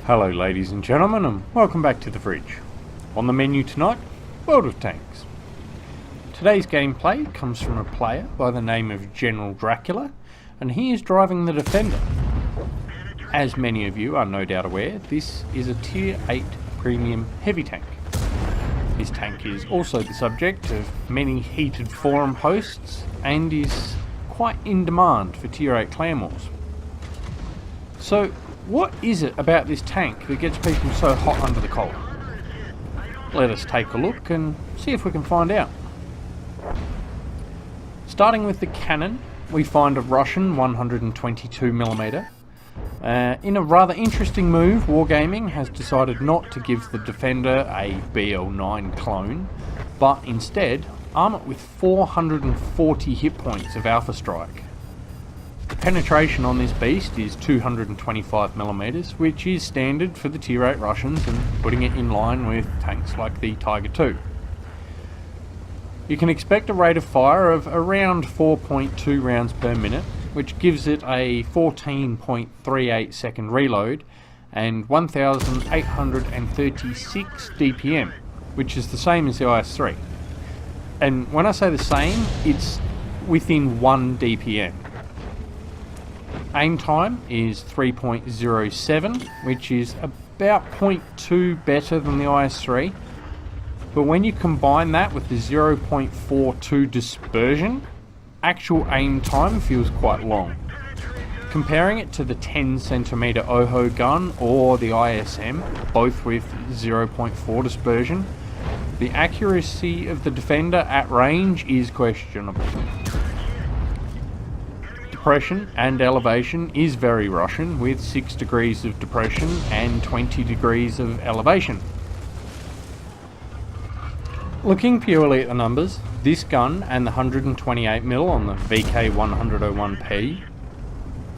Hello ladies and gentlemen, and welcome back to the fridge. On the menu tonight, World of Tanks. Today's gameplay comes from a player by the name of General Dracula, and he is driving the Defender. As many of you are no doubt aware, this is a Tier 8 premium heavy tank. This tank is also the subject of many heated forum posts and is quite in demand for Tier 8 clan wars. So, what is it about this tank that gets people so hot under the collar? Let us take a look and see if we can find out. Starting with the cannon, we find a Russian 122mm. In a rather interesting move, Wargaming has decided not to give the Defender a BL9 clone, but instead arm it with 440 hit points of Alpha Strike. The penetration on this beast is 225mm, which is standard for the Tier 8 Russians and putting it in line with tanks like the Tiger II. You can expect a rate of fire of around 4.2 rounds per minute, which gives it a 14.38 second reload and 1836 DPM, which is the same as the IS-3. And when I say the same, it's within 1 DPM. Aim time is 3.07, which is about 0.2 better than the IS-3, but when you combine that with the 0.42 dispersion, actual aim time feels quite long. Comparing it to the 10cm OHO gun or the ISM, both with 0.4 dispersion, the accuracy of the Defender at range is questionable. Depression and elevation is very Russian, with 6 degrees of depression and 20 degrees of elevation. Looking purely at the numbers, this gun and the 128mm on the VK101P,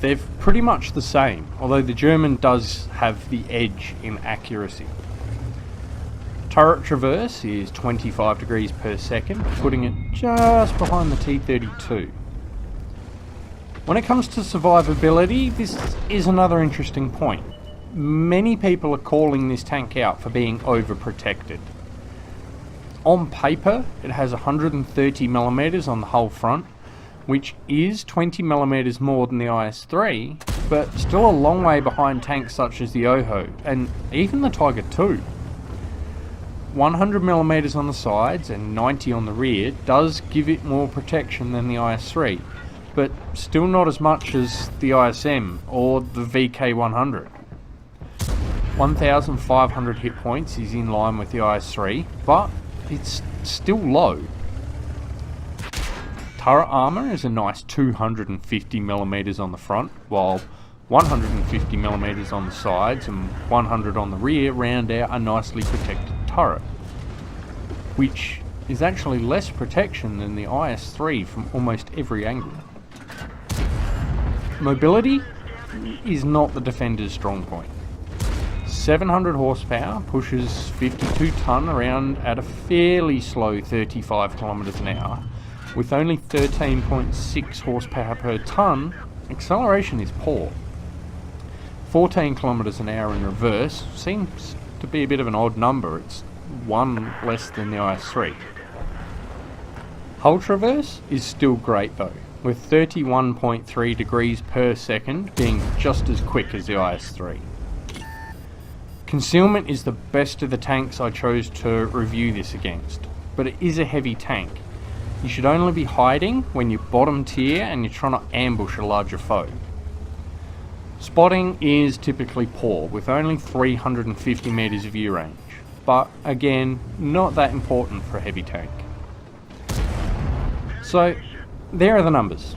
they're pretty much the same, although the German does have the edge in accuracy. Turret traverse is 25 degrees per second, putting it just behind the T-32. When it comes to survivability, this is another interesting point. Many people are calling this tank out for being overprotected. On paper, it has 130mm on the whole front, which is 20mm more than the IS-3, but still a long way behind tanks such as the OHO, and even the Tiger II. 100mm on the sides and 90 on the rear does give it more protection than the IS-3, but still not as much as the ISM or the VK100. 1,500 hit points is in line with the IS-3, but it's still low. Turret armour is a nice 250mm on the front, while 150mm on the sides and 100 on the rear round out a nicely protected turret, which is actually less protection than the IS-3 from almost every angle. Mobility is not the Defender's strong point. 700 horsepower pushes 52 tonne around at a fairly slow 35 km an hour. With only 13.6 horsepower per tonne, acceleration is poor. 14 km an hour in reverse seems to be a bit of an odd number. It's one less than the IS-3. Hull traverse is still great though, with 31.3 degrees per second being just as quick as the IS-3. Concealment is the best of the tanks I chose to review this against, but it is a heavy tank. You should only be hiding when you're bottom tier and you're trying to ambush a larger foe. Spotting is typically poor, with only 350 metres of view range, but again, not that important for a heavy tank. So, there are the numbers.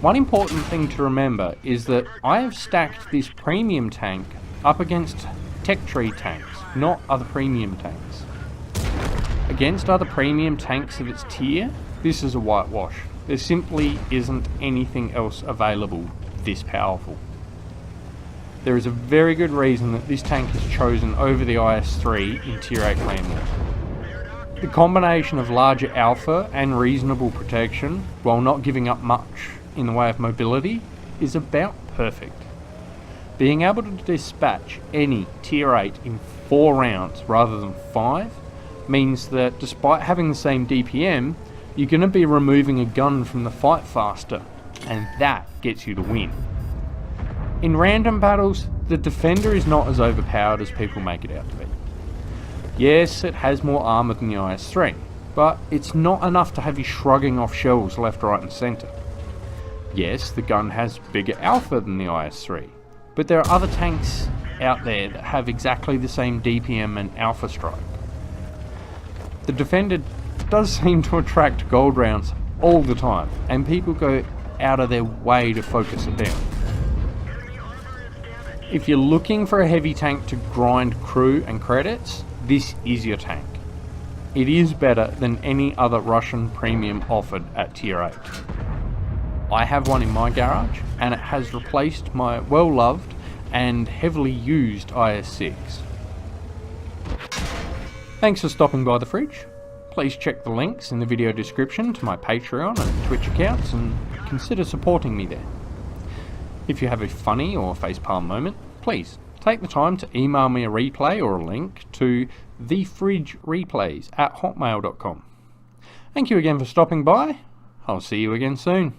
One important thing to remember is that I have stacked this premium tank up against tech tree tanks, not other premium tanks. Against other premium tanks of its tier, this is a whitewash. There simply isn't anything else available this powerful. There is a very good reason that this tank is chosen over the IS-3 in Tier 8 clan wars. The combination of larger alpha and reasonable protection, while not giving up much in the way of mobility, is about perfect. Being able to dispatch any tier 8 in 4 rounds rather than 5 means that despite having the same DPM, you're going to be removing a gun from the fight faster, and that gets you the win. In random battles, the Defender is not as overpowered as people make it out to be. Yes, it has more armour than the IS-3, but it's not enough to have you shrugging off shells left, right and centre. Yes, the gun has bigger alpha than the IS-3, but there are other tanks out there that have exactly the same DPM and alpha strike. The Defender does seem to attract gold rounds all the time, and people go out of their way to focus it down. If you're looking for a heavy tank to grind crew and credits, this is your tank. It is better than any other Russian premium offered at tier 8. I have one in my garage, and it has replaced my well-loved and heavily used IS-6. Thanks for stopping by the fridge. Please check the links in the video description to my Patreon and Twitch accounts and consider supporting me there. If you have a funny or facepalm moment, please take the time to email me a replay or a link to thefridgereplays@hotmail.com. Thank you again for stopping by. I'll see you again soon.